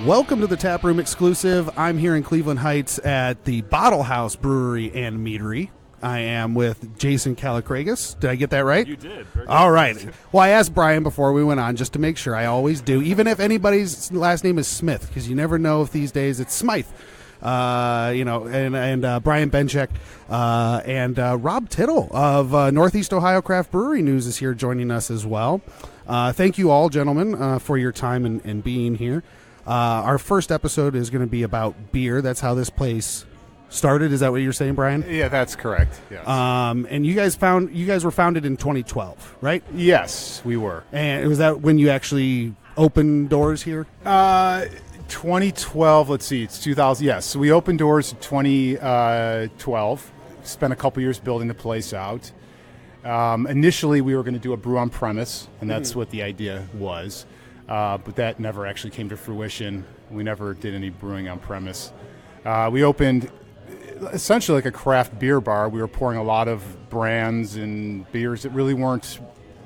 Welcome to the Taproom Exclusive. I'm here in Cleveland Heights at the Bottlehouse Brewery and Meadery. I am with Jason Kallicragas. Did I get that right? You did. Very good. All right. Well, I asked Brian before we went on just to make sure. I always do, even if anybody's last name is Smith, because you never know if these days it's Smythe. Brian Benchek and Rob Tittel of Northeast Ohio Craft Brewery News is here joining us as well. Thank you all, gentlemen, for your time and being here. Our first episode is going to be about beer. That's how this place started. Is that what you're saying, Brian? Yeah, that's correct. Yes. And you guys were founded in 2012, right? Yes, we were. And was that when you actually opened doors here? 2012. Let's see. It's 2000. Yes, so we opened doors in 2012. Spent a couple years building the place out. Initially, we were going to do a brew on premise, and that's what the idea was. But that never actually came to fruition. We never did any brewing on premise. We opened essentially like a craft beer bar. We were pouring a lot of brands and beers that really weren't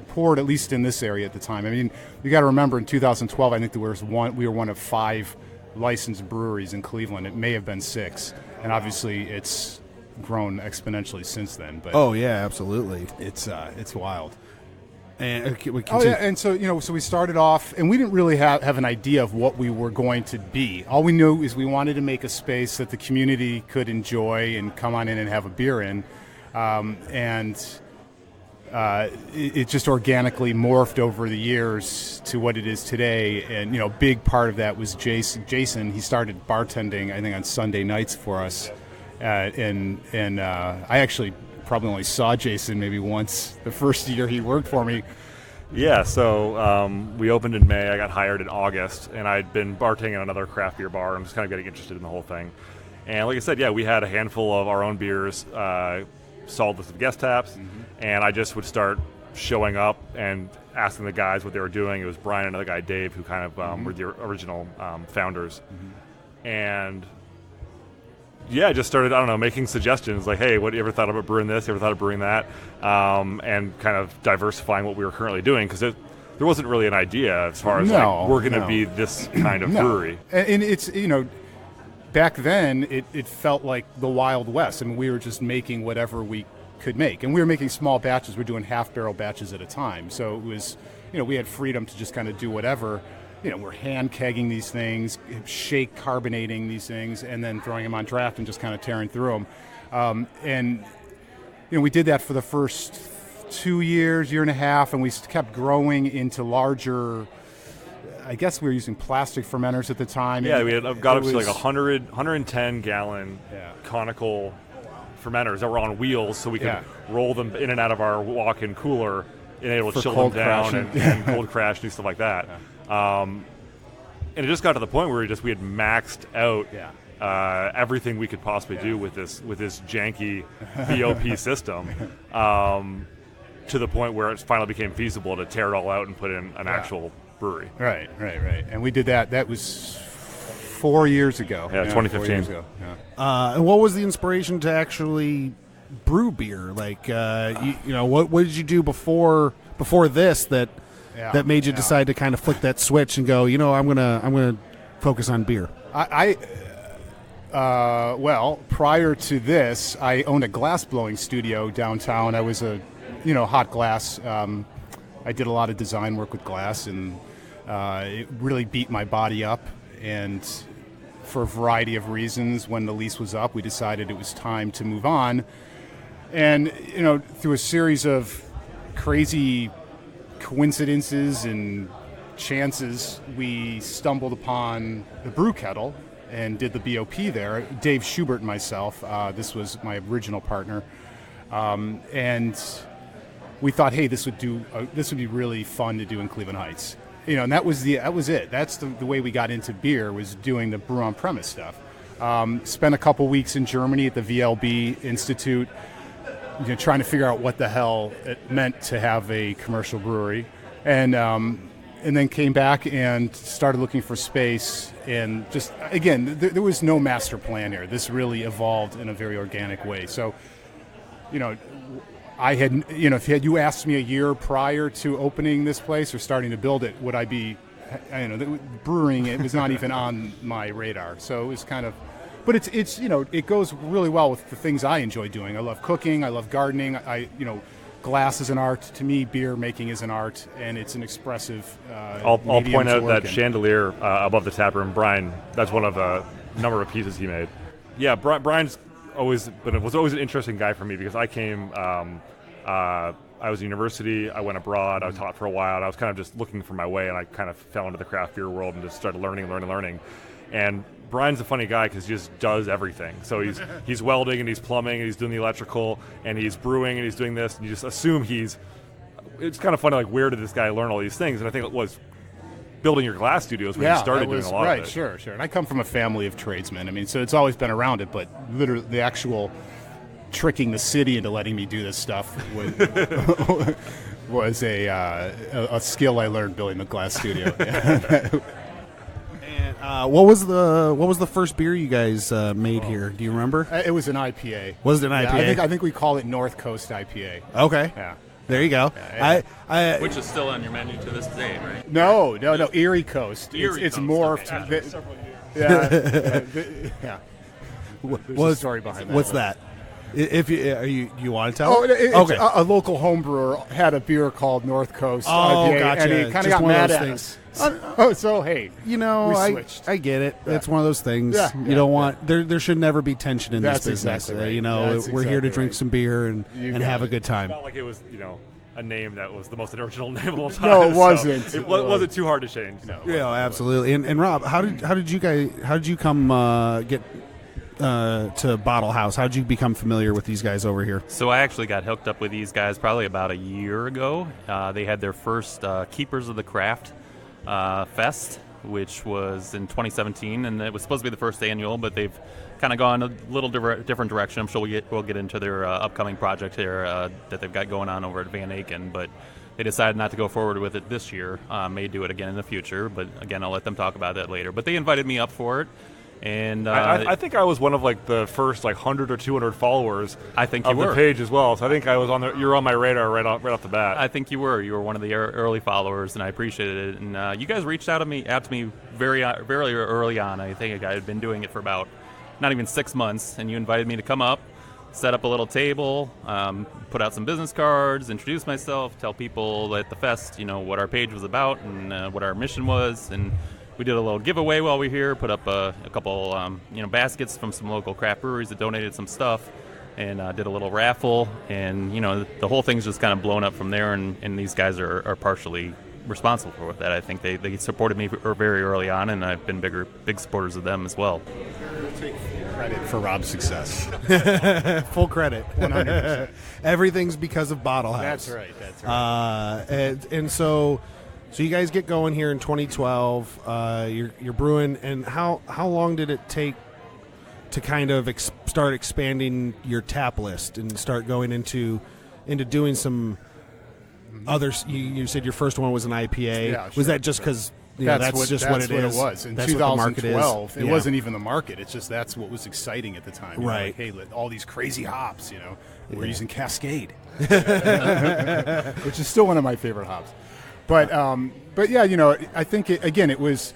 poured, at least in this area at the time. I mean, you got to remember in 2012, I think we were one of 5 licensed breweries in Cleveland. It may have been 6, and obviously it's grown exponentially since then. But oh yeah, absolutely. It's wild. And and so so we started off, and we didn't really have an idea of what we were going to be. All we knew is we wanted to make a space that the community could enjoy and come on in and have a beer in, it just organically morphed over the years to what it is today. And a big part of that was Jason. He started bartending, I think, on Sunday nights for us, and I actually probably only saw Jason maybe once the first year he worked for me. Yeah, so we opened in May. I got hired in August, and I'd been bartending at another craft beer bar. I'm just kind of getting interested in the whole thing. And like I said, we had a handful of our own beers, solid list of guest taps, and I just would start showing up and asking the guys what they were doing. It was Brian and another guy, Dave, who kind of were the original founders. And I just started, making suggestions like, hey, what, you ever thought about brewing this? You ever thought of brewing that? And kind of diversifying what we were currently doing, because there wasn't really an idea as far as we're going to be this kind of brewery. And it's, back then it felt like the Wild West. I mean, we were just making whatever we could make. And we were making small batches. We were doing half-barrel batches at a time. So it was, we had freedom to just kind of do whatever. We're hand kegging these things, shake carbonating these things, and then throwing them on draft and just kind of tearing through them. We did that for the first 2 years, year and a half, and we kept growing into larger. I guess we were using plastic fermenters at the time. Yeah, we had got up to like 110 gallon conical fermenters that were on wheels, so we could roll them in and out of our walk-in cooler and able to chill them down and cold crash, do stuff like that. Yeah. And it just got to the point where we had maxed out everything we could possibly do with this janky BOP system, to the point where it finally became feasible to tear it all out and put in an actual brewery. Right. And we did that. That was 4 years ago. Yeah, 2015. 4 years ago. Yeah. And what was the inspiration to actually brew beer? Like, what did you do before this that made you decide to kind of flick that switch and go, I'm gonna focus on beer? Well, prior to this, I owned a glass blowing studio downtown. I was a hot glass. I did a lot of design work with glass, and it really beat my body up. And for a variety of reasons, when the lease was up, we decided it was time to move on. And through a series of crazy coincidences and chances, we stumbled upon the brew kettle and did the BOP there. Dave Schubert and myself, this was my original partner, and we thought, hey, this would be really fun to do in Cleveland Heights, and that was it. That's the way we got into beer, was doing the brew on premise stuff. Spent a couple weeks in Germany at the VLB Institute, trying to figure out what the hell it meant to have a commercial brewery, and then came back and started looking for space. And just, again, there was no master plan here. This really evolved in a very organic way. So, I had, if you asked me a year prior to opening this place or starting to build it, would I be brewing, it was not even on my radar. So it was kind of, but it's it goes really well with the things I enjoy doing. I love cooking. I love gardening. Glass is an art. To me, beer making is an art, and it's an expressive I'll point out that in. chandelier above the tap room, Brian, that's one of a number of pieces he made. Yeah, Brian's was always an interesting guy for me because I came, I was at university, I went abroad, I taught for a while, and I was kind of just looking for my way, and I kind of fell into the craft beer world and just started learning. And Brian's a funny guy because he just does everything. So he's welding and he's plumbing and he's doing the electrical and he's brewing and he's doing this, and you just assume it's kind of funny, like, where did this guy learn all these things? And I think it was building your glass studios when you started doing a lot of it. Sure. And I come from a family of tradesmen. I mean, so it's always been around it, but literally the actual tricking the city into letting me do this stuff was a skill I learned building the glass studio. And what was the first beer you guys made here? Do you remember? It was an IPA. Was it an IPA? I think we call it North Coast IPA. Okay. Yeah. There you go. Yeah. Which is still on your menu to this day, right? No, Erie Coast. Erie it's Coast, morphed. okay. Several years. Yeah. There's a story behind that. What's that? If you want to tell? Oh, okay. A local home brewer had a beer called North Coast IPA, gotcha. and he kind of got mad at us. So hey, we switched. I get it. Yeah. It's one of those things. Yeah, you don't want there should never be tension in That's this business. exactly right. We're here to drink right. some beer and have a good time. It's not like it was, a name that was the most original name of all time. No, it wasn't. So it wasn't too hard to change. No. Yeah, absolutely. And Rob, how did you come get to Bottlehouse? How did you become familiar with these guys over here? So I actually got hooked up with these guys probably about a year ago. They had their first Keepers of the Craft Fest, which was in 2017, and it was supposed to be the first annual, but they've kind of gone a little different direction. I'm sure we'll get into their upcoming project here that they've got going on over at Van Aken, but they decided not to go forward with it this year. May do it again in the future, but again, I'll let them talk about that later. But they invited me up for it. And I think I was one of the first 100 or 200 followers. I think of you were. The page as well. So I think I was you were on my radar right off the bat. I think you were. You were one of the early followers, and I appreciated it. And you guys reached out to me very early on. I think I had been doing it for about not even 6 months, and you invited me to come up, set up a little table, put out some business cards, introduce myself, tell people at the fest, what our page was about and what our mission was, and we did a little giveaway while we were here, put up a couple baskets from some local craft breweries that donated some stuff, and did a little raffle, and the whole thing's just kind of blown up from there, and these guys are partially responsible for that. I think they supported me very early on, and I've been big supporters of them as well. Take credit for Rob's success. Full credit. 100%. Everything's because of Bottlehouse. That's right. And so you guys get going here in 2012. You're brewing, and how long did it take to kind of start expanding your tap list and start going into doing some others? You said your first one was an IPA. Yeah, sure. Was that just because that's just what it is? It was. In that's 2012, it wasn't even the market. It's just that's what was exciting at the time. Right. Hey, all these crazy hops, we're using Cascade, which is still one of my favorite hops. But yeah, I think it was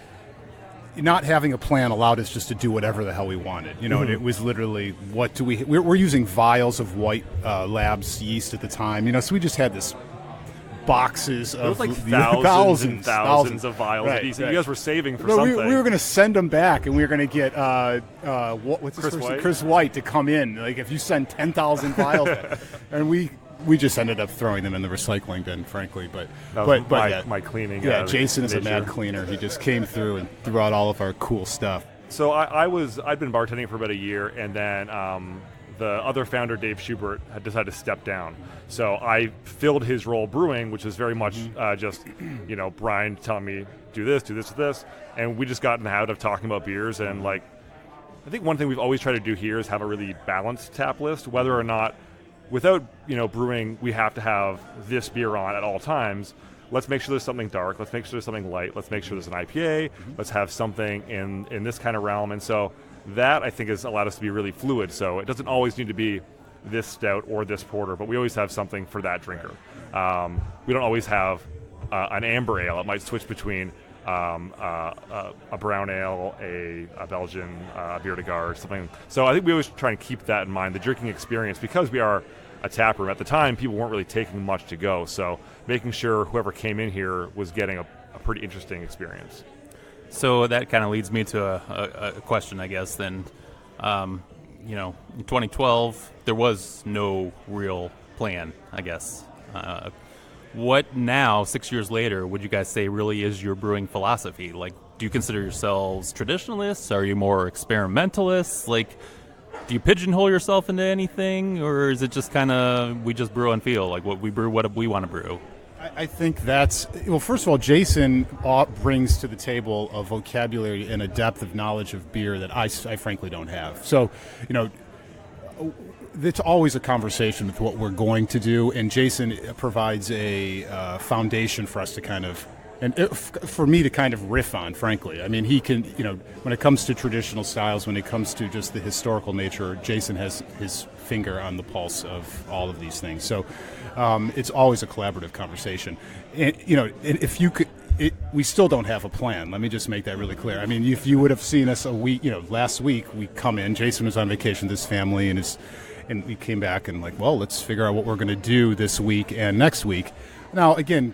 not having a plan allowed us just to do whatever the hell we wanted. And it was literally we're using vials of White Labs yeast at the time. So we just had this boxes of thousands of vials of yeast. Right. You guys were saving for something. something. We were going to send them back, and we were going to get Chris White to come in. If you send 10,000 vials, and we just ended up throwing them in the recycling bin, frankly. But my cleaning. Yeah, Jason is a mad cleaner. He just came through and threw out all of our cool stuff. So I'd been bartending for about a year, and then the other founder, Dave Schubert, had decided to step down. So I filled his role brewing, which is very much just, Brian telling me, do this, and we just got in the habit of talking about beers. And I think one thing we've always tried to do here is have a really balanced tap list, whether or not, without brewing, we have to have this beer on at all times. Let's make sure there's something dark. Let's make sure there's something light. Let's make sure there's an IPA. Let's have something in this kind of realm. And so that, I think, has allowed us to be really fluid. So it doesn't always need to be this stout or this porter, but we always have something for that drinker. We don't always have an amber ale. It might switch between a brown ale, a Belgian bière de garde, something. So I think we always try and keep that in mind, the drinking experience, because we are a tap room. At the time, people weren't really taking much to go, so making sure whoever came in here was getting a pretty interesting experience. So that kind of leads me to a question, I guess, then. In 2012, there was no real plan, I guess. What now, 6 years later, would you guys say really is your brewing philosophy? Like, do you consider yourselves traditionalists? Are you more experimentalists? Like, do you pigeonhole yourself into anything? Or is it just kind of, we just brew and feel, like what we brew, what we want to brew? I think that's, well, first of all, Jason brings to the table a vocabulary and a depth of knowledge of beer that I frankly don't have. So, it's always a conversation with what we're going to do, and Jason provides a foundation for us to kind of, for me to kind of riff on, frankly. I mean, he can, when it comes to traditional styles, when it comes to just the historical nature, Jason has his finger on the pulse of all of these things. So it's always a collaborative conversation. And, if you could, we still don't have a plan. Let me just make that really clear. I mean, if you would have seen us a week, last week, we come in, Jason was on vacation with his family, and we came back and let's figure out what we're going to do this week and next week. Now, again,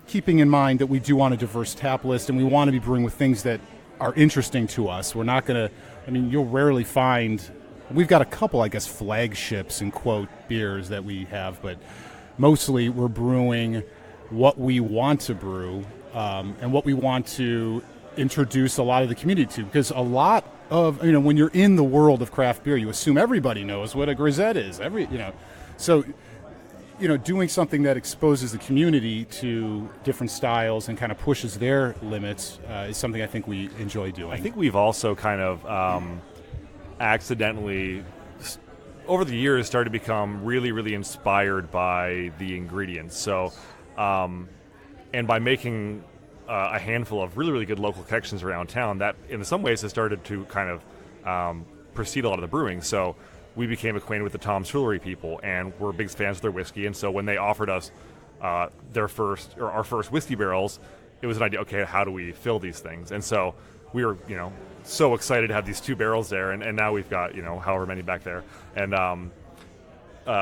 keeping in mind that we do want a diverse tap list, and we want to be brewing with things that are interesting to us. We're not going to, you'll rarely find, we've got a couple, I guess, flagships in quote beers that we have, but mostly we're brewing what we want to brew and what we want to introduce a lot of the community to, because a lot of, when you're in the world of craft beer, you assume everybody knows what a grisette is. So doing something that exposes the community to different styles and kind of pushes their limits is something I think we enjoy doing. I think we've also kind of accidentally, over the years, started to become really, really inspired by the ingredients. So, and by making a handful of really, really good local connections around town, that in some ways has started to kind of precede a lot of the brewing. So we became acquainted with the Tom's Foolery people, and we're big fans of their whiskey. And so when they offered us our first whiskey barrels, it was an idea, okay, how do we fill these things? And so we were, so excited to have these 2 barrels there, and now we've got, however many back there. And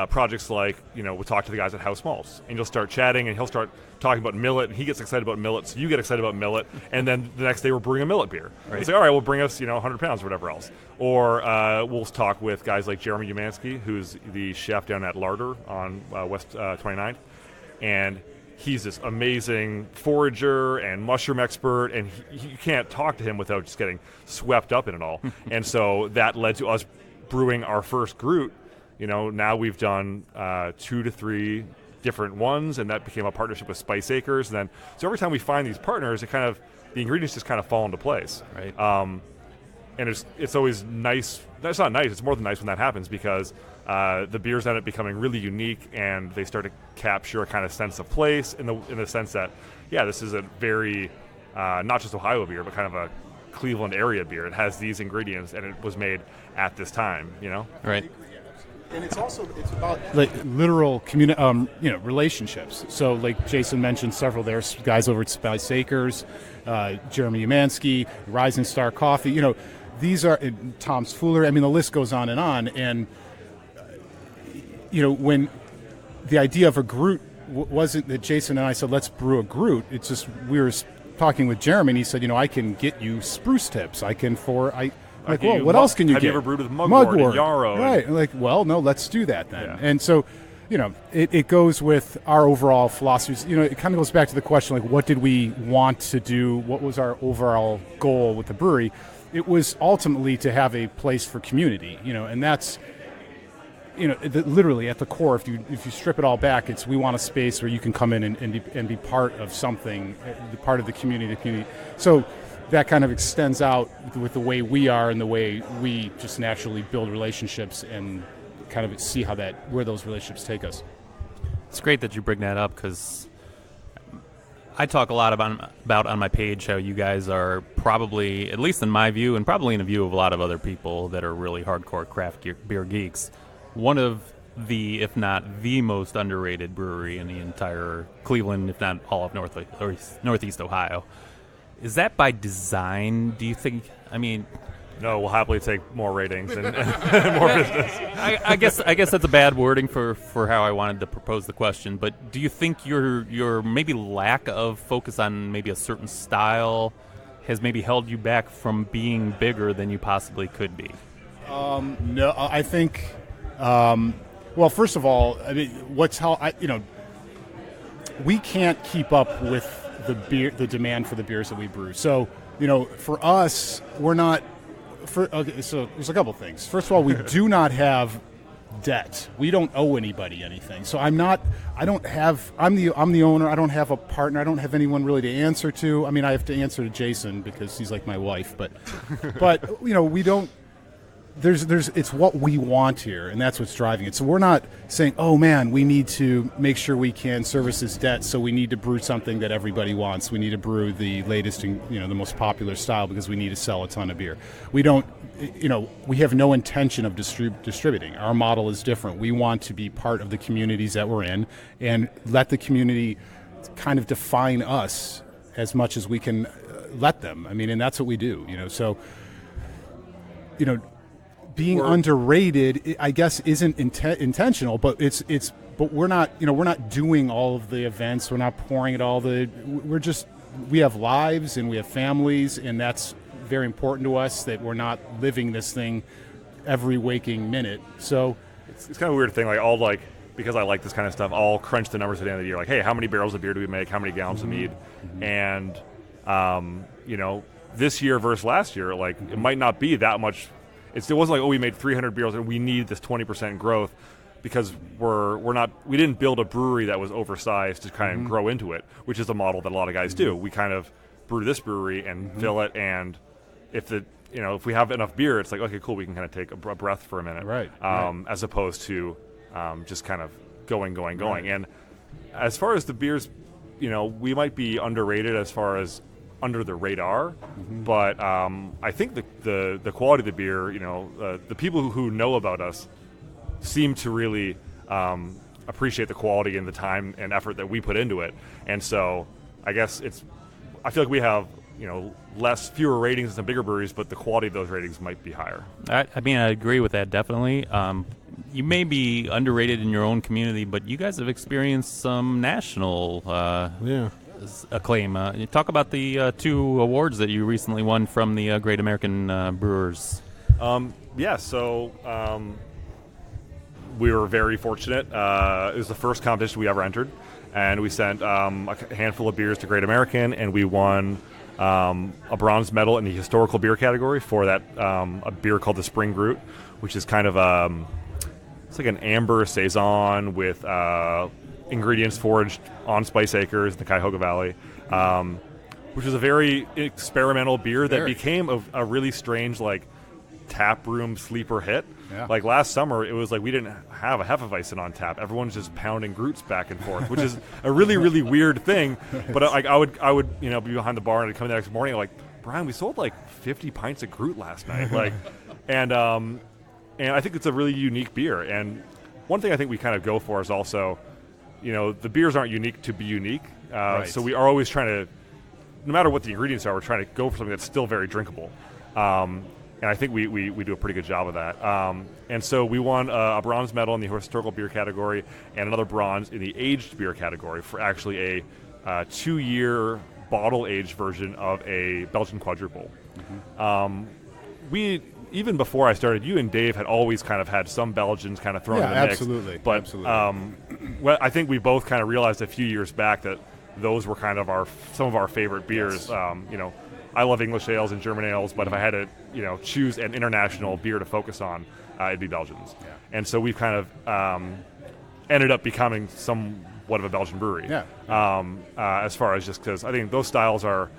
projects like, we'll talk to the guys at House Malts, and you'll start chatting, and he'll start talking about millet, and he gets excited about millet, so you get excited about millet, and then the next day we're brewing a millet beer. Right. It's like, all right, we'll bring us, 100 pounds or whatever else. Or we'll talk with guys like Jeremy Umansky, who's the chef down at Larder on West 29th, and he's this amazing forager and mushroom expert, and you can't talk to him without just getting swept up in it all. And so that led to us brewing our first Groot. Now we've done 2 to 3 different ones, and that became a partnership with Spice Acres. And then, so every time we find these partners, the ingredients just kind of fall into place. Right. And it's always nice. That's not nice. It's more than nice when that happens, because the beers end up becoming really unique, and they start to capture a kind of sense of place in the sense that, this is a very not just Ohio beer, but kind of a Cleveland area beer. It has these ingredients, and it was made at this time. Right. And it's about literal relationships. So like Jason mentioned, several there's guys over at Spice Acres, Jeremy Umansky, Rising Star Coffee. These are Tom's Foolery. The list goes on. And when the idea of a Groot wasn't that Jason and I said let's brew a Groot. It's just we were talking with Jeremy, and he said, I can get you spruce tips. What else can you get? Have you ever brewed with mugwort and yarrow? Right. No, let's do that then. Yeah. And so, it goes with our overall philosophies. It kind of goes back to the question, what did we want to do? What was our overall goal with the brewery? It was ultimately to have a place for community, and that's, literally at the core, if you strip it all back, we want a space where you can come in and be part of something, part of the community. So that kind of extends out with the way we are and the way we just naturally build relationships and kind of see where those relationships take us. It's great that you bring that up, because I talk a lot about on my page how you guys are probably, at least in my view, and probably in the view of a lot of other people that are really hardcore craft beer geeks, one of the, if not the most underrated brewery in the entire Cleveland, if not all of Northeast Ohio. Is that by design, do you think? I mean, No, we'll happily take more ratings and more business. I guess that's a bad wording for how I wanted to propose the question. But do you think your maybe lack of focus on maybe a certain style has maybe held you back from being bigger than you possibly could be? No, I think. Well, first of all, I mean, we can't keep up with the demand for the beers that we brew. So, for us, we're not. Okay, so there's a couple things. First of all, we do not have debt. We don't owe anybody anything. So I'm the owner. I don't have a partner. I don't have anyone really to answer to. I mean, I have to answer to Jason because he's like my wife, but we don't. It's what we want here, and that's what's driving it. So we're not saying, oh man, we need to make sure we can service this debt, so we need to brew something that everybody wants. We need to brew the latest and the most popular style because we need to sell a ton of beer. We don't, we have no intention of distributing. Our model is different. We want to be part of the communities that we're in and let the community kind of define us as much as we can let them. I mean, and that's what we do. So. Being underrated, I guess, isn't intentional, but but we're not doing all of the events. We're not pouring it all. We have lives and we have families, and that's very important to us that we're not living this thing every waking minute. So it's kind of a weird thing. Because I like this kind of stuff, I'll crunch the numbers at the end of the year. Like, hey, how many barrels of beer do we make? How many gallons of mead? And this year versus last year, it might not be that much. It wasn't like, we made 300 beers and we need this 20% growth because we didn't build a brewery that was oversized to kind of grow into it, which is a model that a lot of guys do. We kind of brew this brewery and fill it, and if we have enough beer, it's like, okay, cool, we can kind of take a breath for a minute, right. As opposed to just kind of going. Right. And as far as the beers, we might be underrated as far as under the radar, but I think the quality of the beer, the people who know about us seem to really appreciate the quality and the time and effort that we put into it. And so I guess I feel like we have fewer ratings than some bigger breweries, but the quality of those ratings might be higher. I agree with that definitely. You may be underrated in your own community, but you guys have experienced some national acclaim. You talk about the 2 awards that you recently won from the Great American Brewers. So we were very fortunate. It was the first competition we ever entered, and we sent a handful of beers to Great American, and we won a bronze medal in the historical beer category for that a beer called the Spring Brute, which is kind of it's like an amber saison with ingredients foraged on spice acres in the Cuyahoga Valley, which was a very experimental beer that became a really strange tap room sleeper hit. Yeah. Last summer, it was we didn't have a Hefeweizen on tap. Everyone's just pounding Groots back and forth, which is a really, really weird thing. But I would be behind the bar and I'd come the next morning Brian, we sold 50 pints of Groot last night. And I think it's a really unique beer. And one thing I think we kind of go for is also, the beers aren't unique to be unique. Right. So we are always trying to, no matter what the ingredients are, we're trying to go for something that's still very drinkable. And I think we do a pretty good job of that. And so we won a bronze medal in the historical beer category and another bronze in the aged beer category for actually a 2-year bottle-aged version of a Belgian quadruple. Even before I started, you and Dave had always kind of had some Belgians kind of thrown in the mix. Absolutely. But absolutely. I think we both kind of realized a few years back that those were kind of some of our favorite beers. Yes. I love English ales and German ales, but if I had to, choose an international beer to focus on, it'd be Belgians. Yeah. And so we've kind of ended up becoming somewhat of a Belgian brewery. Yeah. As far as just because I think those styles are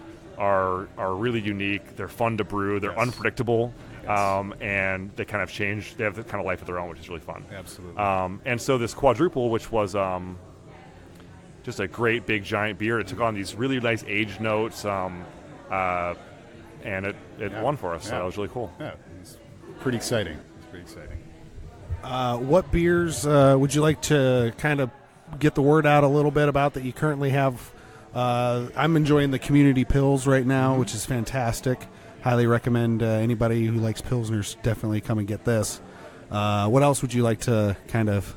really unique. They're fun to brew. They're unpredictable. And they kind of change. They have the kind of life of their own, which is really fun. Absolutely. And so this quadruple, which was just a great big giant beer, it took on these really nice aged notes, and it won for us. So that was really cool. Yeah, it's pretty exciting. What beers would you like to kind of get the word out a little bit about that you currently have I'm enjoying the community pills right now, which is fantastic. Highly recommend anybody who likes pilsners definitely come and get this. What else would you like to kind of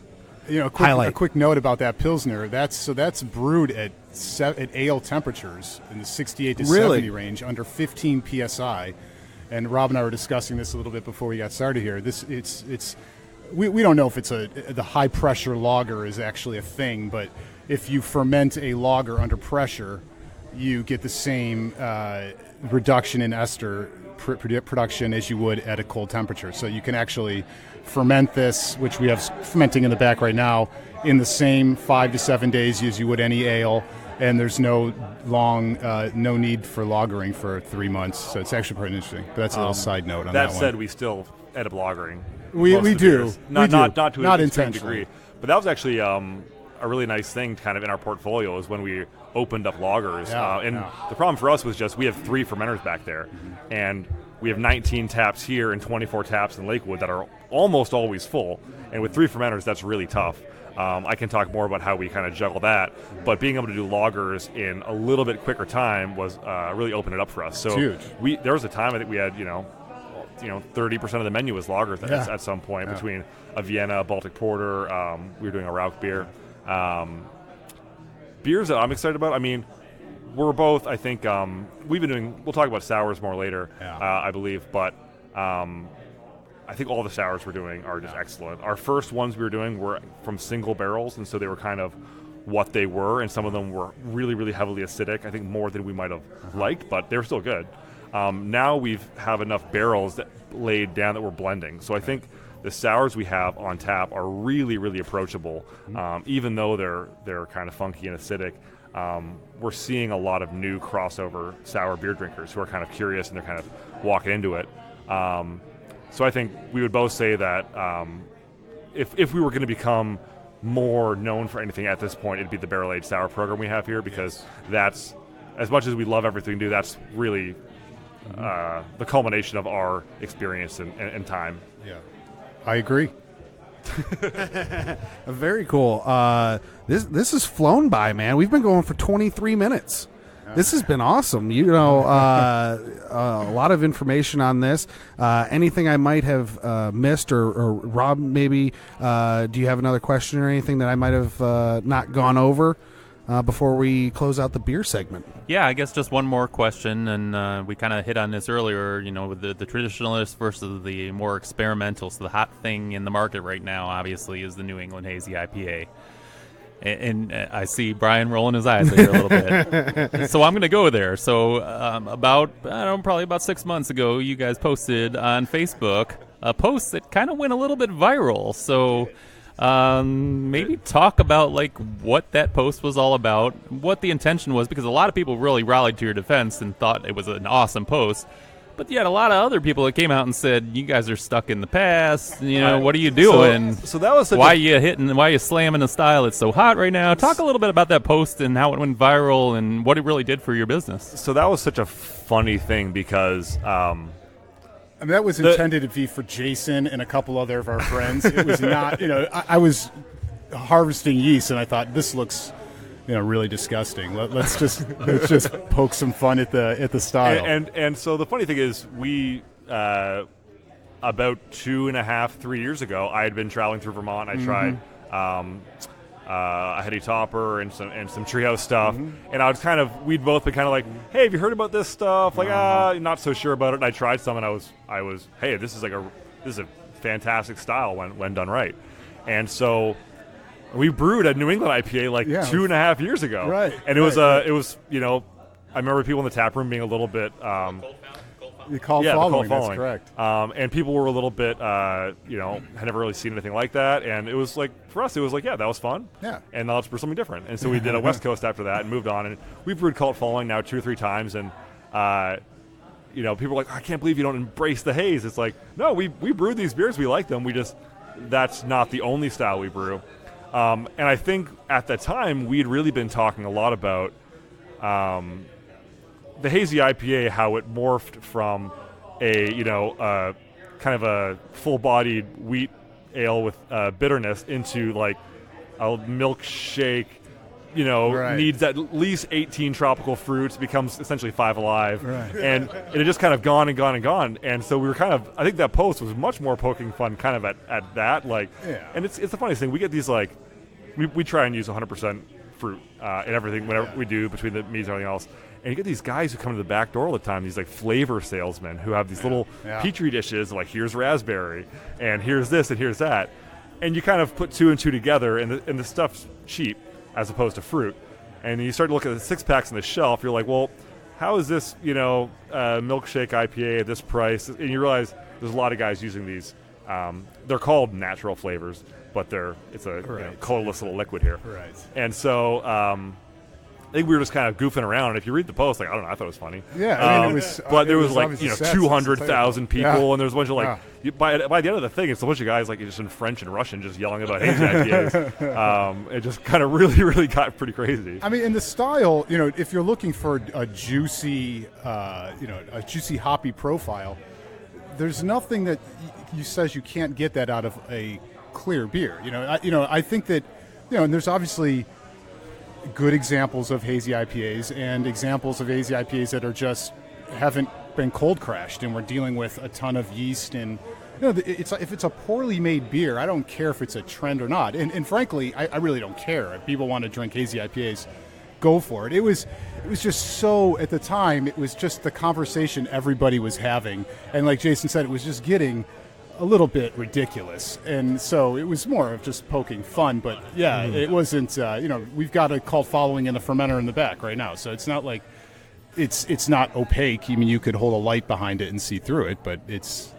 highlight? A quick note about that Pilsner. That's brewed at ale temperatures in the 68 to 70 range under 15 psi. And Rob and I were discussing this a little bit before we got started here. We don't know if the high pressure lager is actually a thing, but if you ferment a lager under pressure, you get the same reduction in ester production as you would at a cold temperature. So you can actually ferment this, which we have fermenting in the back right now, in the same 5 to 7 days as you would any ale, and there's no need for lagering for 3 months. So it's actually pretty interesting. But that's a little side note on that one. That said, we still end up lagering. We do. Not to not an extreme intentionally. degree. But that was actually a really nice thing kind of in our portfolio is when we opened up lagers. The problem for us was just we have 3 fermenters back there. Mm-hmm. And we have 19 taps here and 24 taps in Lakewood that are almost always full. And with 3 fermenters, that's really tough. I can talk more about how we kind of juggle that. But being able to do lagers in a little bit quicker time was really opened it up for us. So it's huge. There was a time I think we had, 30% of the menu was lagers at some point between a Vienna, a Baltic Porter. We were doing a Rauch beer. Beers that I'm excited about, I mean, we're both, I think, we'll talk about sours more later, I believe, but I think all the sours we're doing are just excellent. Our first ones we were doing were from single barrels, and so they were kind of what they were, and some of them were really, really heavily acidic, I think more than we might have liked, but they were still good. Now we have enough barrels that laid down that we're blending, so I think the sours we have on tap are really, really approachable, even though they're kind of funky and acidic. We're seeing a lot of new crossover sour beer drinkers who are kind of curious and they're kind of walking into it. So I think we would both say that if we were going to become more known for anything at this point, it'd be the barrel-aged sour program we have here, because that's, as much as we love everything we do, that's really the culmination of our experience and time. Yeah, I agree. Very cool. This has flown by, man. We've been going for 23 minutes. This has been awesome. A lot of information on this. Anything I might have missed, or Rob, maybe, do you have another question or anything that I might have not gone over before we close out the beer segment? Yeah, I guess just one more question, and we kind of hit on this earlier, with the traditionalist versus the more experimental. So the hot thing in the market right now, obviously, is the New England Hazy IPA. And I see Brian rolling his eyes there a little bit. So I'm going to go there. So probably about 6 months ago, you guys posted on Facebook a post that kind of went a little bit viral. So maybe talk about what that post was all about, what the intention was, because a lot of people really rallied to your defense and thought it was an awesome post. But you had a lot of other people that came out and said, "You guys are stuck in the past. What are you doing? So that was why you slamming the style? It's so hot right now." Talk a little bit about that post and how it went viral and what it really did for your business. So that was such a funny thing because that was intended to be for Jason and a couple other of our friends. It was not. I was harvesting yeast and I thought this looks really disgusting. Let's just poke some fun at the style. And so the funny thing is, we about 2.5-3 years ago, I had been traveling through Vermont. I tried a heady topper and some treehouse stuff, and we'd both been kind of like, "Hey, have you heard about this stuff?" Not so sure about it. And I tried some, and I was, "Hey, this is a fantastic style when done right," and so. We brewed a New England IPA 2.5 years ago, right? And it was I remember people in the tap room being a little bit the call following. That's correct. And people were a little bit had never really seen anything like that, and it was for us it was that was fun. Yeah. And now let's brew something different. And so we did a West Coast after that and moved on, and we've brewed Cult Following now 2 or 3 times, and people are like, "I can't believe you don't embrace the haze." It's no, we brewed these beers, we like them, that's not the only style we brew. And I think at the time we'd really been talking a lot about the hazy IPA, how it morphed from a kind of a full-bodied wheat ale with bitterness into a milkshake Right. needs at least 18 tropical fruits, becomes essentially 5 alive. Right. And it had just kind of gone and gone and gone. And so we were kind of, I think that post was much more poking fun kind of at that. And it's the funniest thing. We get these, we try and use 100% fruit in everything, whenever we do, between the meats and everything else. And you get these guys who come to the back door all the time, these flavor salesmen who have these little petri dishes, here's raspberry, and here's this, and here's that. And you kind of put 2 and 2 together, and the stuff's cheap as opposed to fruit. And you start to look at the 6-packs on the shelf, you're like, well, how is this, milkshake IPA at this price? And you realize there's a lot of guys using these. They're called natural flavors, but it's a colorless little liquid here. Right. And so I think we were just kind of goofing around. And if you read the post, I don't know, I thought it was funny. Yeah, it was. But there was 200,000 people, and there's a bunch of by the end of the thing, it's a bunch of guys just in French and Russian just yelling about hazy IPAs. It just kind of really, really got pretty crazy. I mean, in the style, if you're looking for a juicy, hoppy profile, there's nothing that says you can't get that out of a clear beer. I think that, and there's obviously good examples of hazy IPAs and examples of hazy IPAs that are just haven't been cold crashed, and we're dealing with a ton of yeast. And if it's a poorly made beer, I don't care if it's a trend or not. And frankly, I really don't care. If people want to drink hazy IPAs, go for it. It was just so, at the time, it was just the conversation everybody was having. And like Jason said, it was just getting a little bit ridiculous, and so it was more of just poking fun. But it wasn't. We've got a cult following in the fermenter in the back right now, so it's not like it's not opaque. I mean, you could hold a light behind it and see through it, but it's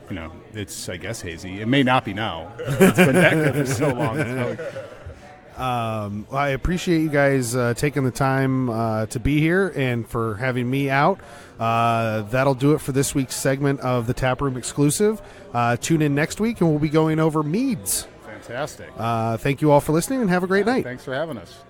I guess hazy. It may not be now. It's been back there for so long. I appreciate you guys taking the time to be here and for having me out. That'll do it for this week's segment of the Taproom Exclusive. Tune in next week, and we'll be going over meads. Fantastic. Thank you all for listening, and have a great night. Thanks for having us.